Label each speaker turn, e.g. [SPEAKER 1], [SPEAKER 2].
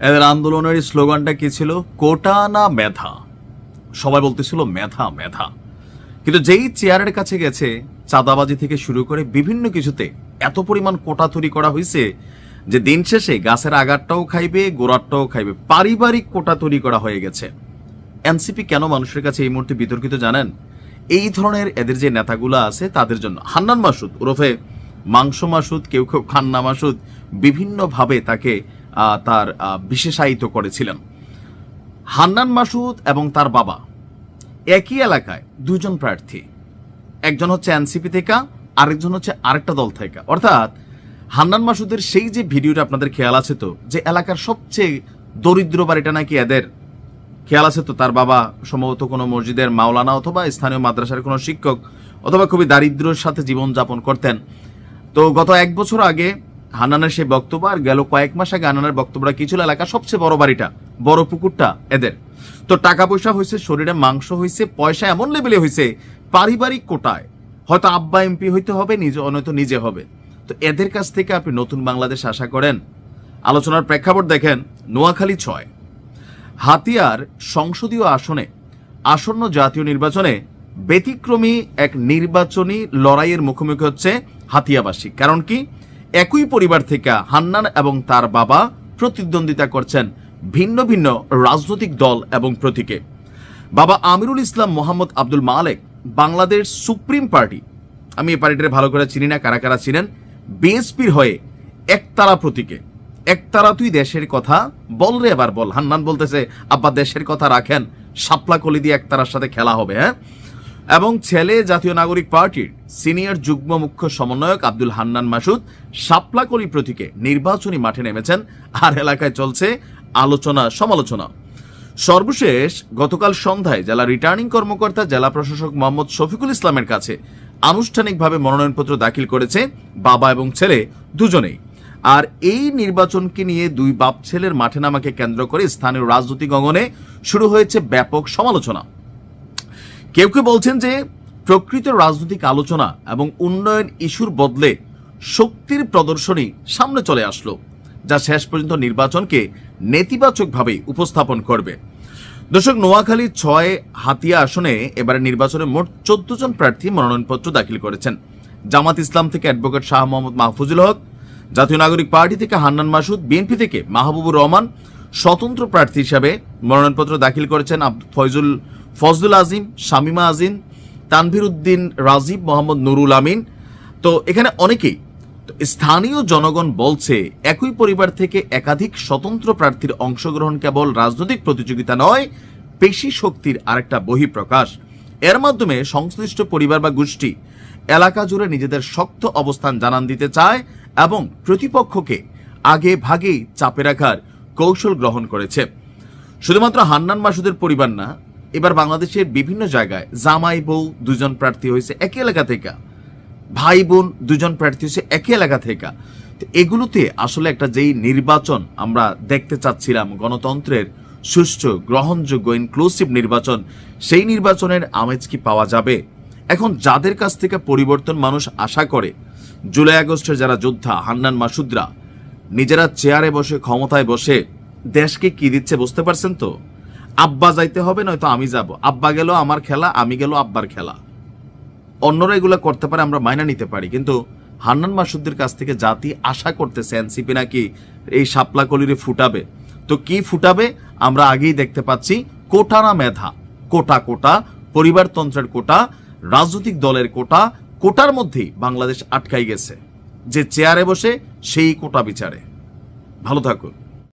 [SPEAKER 1] এদের আন্দোলনের স্লোগানটা কি ছিল? কোটা না মেধা। সবাই বলতেছিল মেধা মেধা, কিন্তু যেই চেয়ারের কাছে গেছে চাঁদাবাজি থেকে শুরু করে বিভিন্ন কিছুতে এত পরিমাণ কোটা তৈরি করা হয়েছে যে দিন শেষে গাছের আগারটাও খাইবে, গোড়ারটাও খাইবে। পারিবারিক কোটা তৈরি করা হয়ে গেছে। এনসিপি কেন মানুষের কাছে এই মুহূর্তে বিতর্কিত জানেন? এই ধরনের এদের যে নেতাগুলো আছে তাদের জন্য। হান্নান মাসুদ ওরফে মাংস মাসুদ, কেউ কেউ খান্না মাসুদ, বিভিন্নভাবে তাকে তার বিশেষায়িত করেছিলেন। হান্নান মাসুদ এবং তার বাবা একই এলাকায় দুজন প্রার্থী, একজন হচ্ছে এনসিপি থেকে, আরেকজন হচ্ছে আরেকটা দল থেকে। অর্থাৎ হান্নান মাসুদের সেই যে ভিডিওটা আপনাদের খেয়াল আছে তো, যে এলাকার সবচেয়ে দরিদ্র বাড়িটা নাকি এদের, খেয়াল আছে তো? তার বাবা সম্ভবত কোনো মসজিদের মাওলানা অথবা স্থানীয় মাদ্রাসার কোনো শিক্ষক, অথবা খুবই দারিদ্র্যের সাথে জীবনযাপন করতেন। তো গত 1 বছর আগে হান্নানের সেই বক্তব্য, আর গেল কয়েক মাস আগে হান্নানের বক্তব্যটা কি ছিল? এলাকার সবচেয়ে বড় বাড়িটা, বড় পুকুরটা এদের। তো টাকা পয়সা হয়েছে, শরীরে মাংস হয়েছে, পয়সা এমন লেভেলে হয়েছে পারিবারিক কোটায় হয়তো আব্বা এমপি হইতে হবে, নয়তো নিজে হবে। তো এদের কাছ থেকে আপনি নতুন বাংলাদেশ আশা করেন? আলোচনার প্রেক্ষাপট দেখেন। নোয়াখালী 6 হাতিয়ার সংসদীয় আসনে আসন্ন জাতীয় নির্বাচনে ব্যতিক্রমী এক নির্বাচনী লড়াইয়ের মুখোমুখি হচ্ছে হাতিয়াবাসী। কারণ কি? একই পরিবার থেকে হান্নান এবং তার বাবা প্রতিদ্বন্দ্বিতা করছেন ভিন্ন ভিন্ন রাজনৈতিক দল এবং প্রতীকে। বাবা আমিরুল ইসলাম মোহাম্মদ আব্দুল মালেক বাংলাদেশ সুপ্রিম পার্টি, আমি এই পার্টিটা ভালো করে চিনি না, কারা কারা চিনেন, বিএসপির হয়ে একতারা প্রতীকে। একতারা তুই দেশের কথা বল রে, এবার বল। হান্নান বলতেছে আব্বা দেশের কথা রাখেন, শাপলা কলি দিয়ে একতারার সাথে খেলা হবে। হ্যাঁ, এবং ছেলে জাতীয় নাগরিক পার্টির সিনিয়র যুগ্ম মুখ্য সমন্বয়ক আব্দুল হান্নান মাসুদ শাপলাকলি প্রতীকে নির্বাচনী মাঠে নেমেছেন। আর এলাকায় চলছে আলোচনা সমালোচনা। সর্বশেষ গতকাল সন্ধ্যায় জেলা রিটার্নিং কর্মকর্তা জেলা প্রশাসক মোহাম্মদ শফিকুল ইসলামের কাছে আনুষ্ঠানিকভাবে মনোনয়নপত্র দাখিল করেছে বাবা এবং ছেলে দুজনেই। আর এই নির্বাচনকে নিয়ে দুই বাপ ছেলের মাঠে নামাকে কেন্দ্র করে স্থানীয় রাজনৈতিক অঙ্গনে শুরু হয়েছে ব্যাপক সমালোচনা। কেউ কেউ বলছেন যে প্রকৃত রাজনৈতিক আলোচনা এবং উন্নয়ন ইস্যুর বদলে শক্তির প্রদর্শনী সামনে চলে আসলো, যা শেষ পর্যন্ত নির্বাচনকে নেতিবাচকভাবে উপস্থাপন করবে। দর্শক, নোয়াখালী 6 হাতিয়া আসনে এবারে নির্বাচনে মোট 14 জন প্রার্থী মনোনয়নপত্র দাখিল করেছেন। জামাত ইসলাম থেকে অ্যাডভোকেট শাহ মোহাম্মদ মাহফুজুল হক, জাতীয় নাগরিক পার্টি থেকে হান্নান মাসুদ, বিএনপি থেকে মাহবুবুর রহমান স্বতন্ত্র প্রার্থী হিসাবে মনোনয়নপত্র দাখিল করেছেন ফজলুল আজিম, শামিমা আজিম, তানভীর উদ্দিন রাজীব, মোহাম্মদ নুরুল আমিন। তো এখানে অনেকেই, তো স্থানীয় জনগণ বলছে একই পরিবার থেকে একাধিক স্বতন্ত্র প্রার্থীর অংশগ্রহণ কেবল রাজনৈতিক প্রতিযোগিতা নয়, পেশি শক্তির আরেকটা বহিঃপ্রকাশ। এর মাধ্যমে সংশ্লিষ্ট পরিবার বা গোষ্ঠী এলাকা জুড়ে নিজেদের শক্ত অবস্থান জানান দিতে চায় এবং প্রতিপক্ষকে আগে ভাগেই চাপে রাখার কৌশল গ্রহণ করেছে। শুধুমাত্র হান্নান মাসুদের পরিবার না, এবার বাংলাদেশের বিভিন্ন জায়গায় জামাই বউ 2 জন প্রার্থী হয়েছে একই এলাকা থেকে, ভাই বোন 2 জন প্রার্থী হয়েছে একই এলাকা থেকে। এগুলোতে আসলে একটা যেই নির্বাচন আমরা দেখতে চাচ্ছিলাম, গণতন্ত্রের সুষ্ঠু, গ্রহণযোগ্য, ইনক্লুসিভ নির্বাচন, সেই নির্বাচনের আমেজ কি পাওয়া যাবে? এখন যাদের কাছ থেকে পরিবর্তন মানুষ আশা করে, জুলাই আগস্টের যারা যোদ্ধা হান্নান মাসুদরা নিজেরা চেয়ারে বসে, ক্ষমতায় বসে দেশকে কি দিচ্ছে বুঝতে পারছেন তো? আব্বা যাইতে হবে, নয়তো আমি যাব। আব্বা গেল আমার খেলা, আমি গেল আব্বার খেলা। অন্যরা এগুলো করতে পারে, আমরা মাইনা নিতে পারি, কিন্তু হান্নান মাসুদদের কাছ থেকে জাতি আশা করতেছে এনসিপি নাকি এই শাপলা কলিরে ফুটাবে। তো কি ফুটাবে আমরা আগেই দেখতে পাচ্ছি। কোটা না মেধা, কোটা কোটা, পরিবারতন্ত্রের কোটা, রাজনৈতিক দলের কোটা, কোটার মধ্যেই বাংলাদেশ আটকাই গেছে। যে চেয়ারে বসে সেই কোটা বিচারে। ভালো থাকুন।